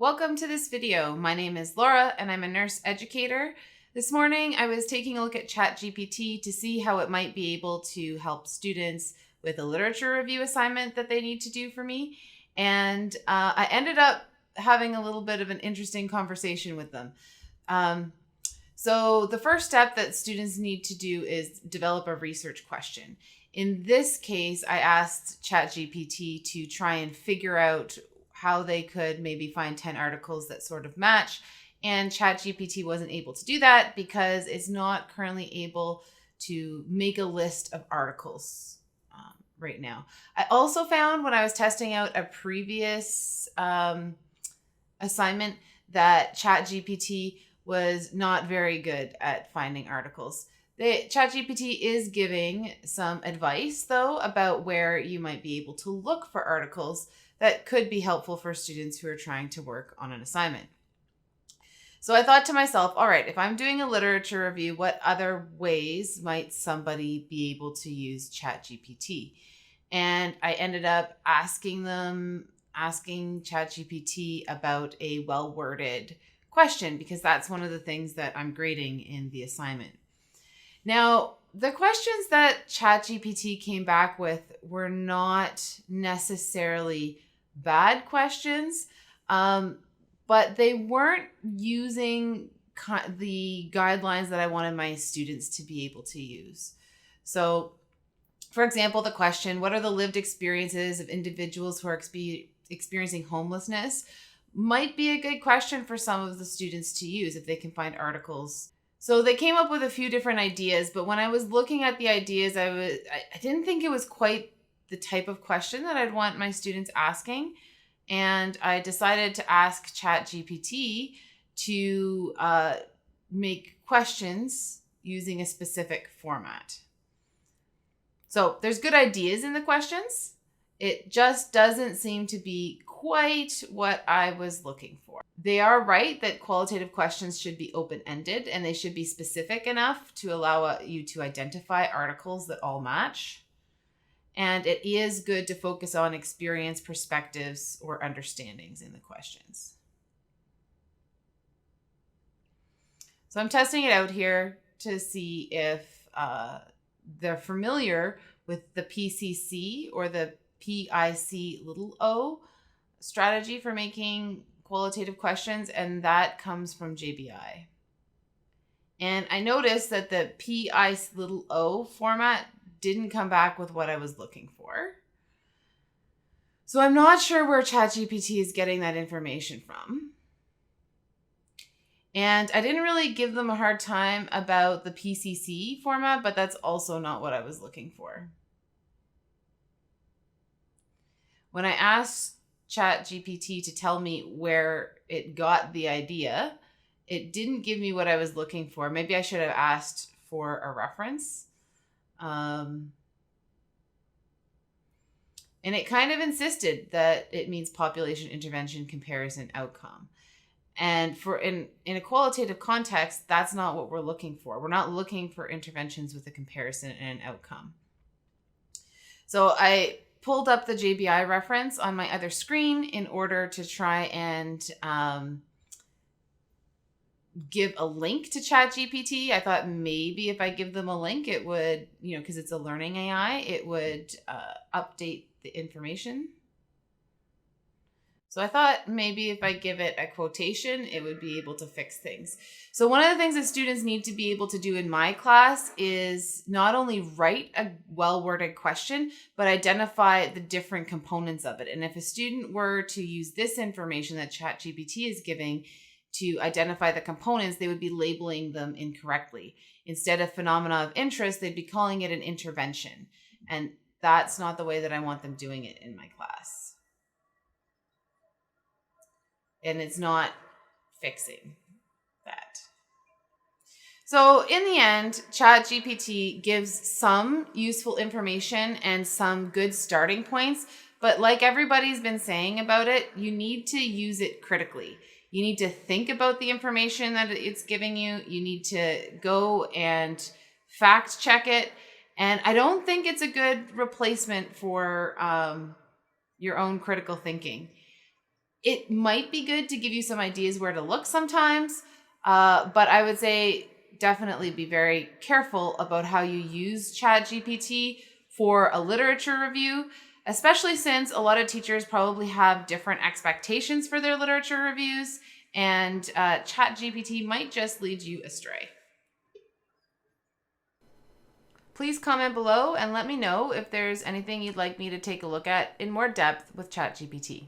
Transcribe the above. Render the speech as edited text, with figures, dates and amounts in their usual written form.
Welcome to this video. My name is Laura and I'm a nurse educator. This morning I was taking a look at ChatGPT to see how it might be able to help students with a literature review assignment that they need to do for me. And I ended up having a little bit of an interesting conversation with them. So the first step that students need to do is develop a research question. In this case, I asked ChatGPT to try and figure out how they could maybe find 10 articles that sort of match. And ChatGPT wasn't able to do that because it's not currently able to make a list of articles right now. I also found when I was testing out a previous assignment that ChatGPT was not very good at finding articles. ChatGPT is giving some advice, though, about where you might be able to look for articles that could be helpful for students who are trying to work on an assignment. So I thought to myself, all right, if I'm doing a literature review, what other ways might somebody be able to use ChatGPT? And I ended up asking ChatGPT about a well-worded question, because that's one of the things that I'm grading in the assignment. Now, the questions that ChatGPT came back with were not necessarily bad questions, but they weren't using the guidelines that I wanted my students to be able to use. So, for example, the question, what are the lived experiences of individuals who are experiencing homelessness, might be a good question for some of the students to use if they can find articles. So they came up with a few different ideas, but when I was looking at the ideas, I didn't think it was quite the type of question that I'd want my students asking. And I decided to ask ChatGPT to make questions using a specific format. So there's good ideas in the questions. It just doesn't seem to be quite what I was looking for. They are right that qualitative questions should be open-ended and they should be specific enough to allow you to identify articles that all match. And it is good to focus on experience, perspectives, or understandings in the questions. So I'm testing it out here to see if they're familiar with the PCC or the PIC strategy for making qualitative questions, and that comes from JBI. And I noticed that the PIC format didn't come back with what I was looking for. So I'm not sure where ChatGPT is getting that information from. And I didn't really give them a hard time about the PCC format, but that's also not what I was looking for. When I asked ChatGPT to tell me where it got the idea, it didn't give me what I was looking for. Maybe I should have asked for a reference. And it kind of insisted that it means population intervention comparison outcome. And in a qualitative context, that's not what we're looking for. We're not looking for interventions with a comparison and an outcome. So I pulled up the JBI reference on my other screen in order to try and give a link to ChatGPT. I thought maybe if I give them a link, it would, because it's a learning AI, it would update the information. So I thought maybe if I give it a quotation, it would be able to fix things. So one of the things that students need to be able to do in my class is not only write a well-worded question, but identify the different components of it. And if a student were to use this information that ChatGPT is giving to identify the components, they would be labeling them incorrectly. Instead of phenomena of interest, they'd be calling it an intervention. And that's not the way that I want them doing it in my class. And it's not fixing that. So in the end, ChatGPT gives some useful information and some good starting points. But like everybody's been saying about it, you need to use it critically. You need to think about the information that it's giving you. You need to go and fact check it. And I don't think it's a good replacement for your own critical thinking. It might be good to give you some ideas where to look sometimes, but I would say definitely be very careful about how you use ChatGPT for a literature review, especially since a lot of teachers probably have different expectations for their literature reviews, and ChatGPT might just lead you astray. Please comment below and let me know if there's anything you'd like me to take a look at in more depth with ChatGPT.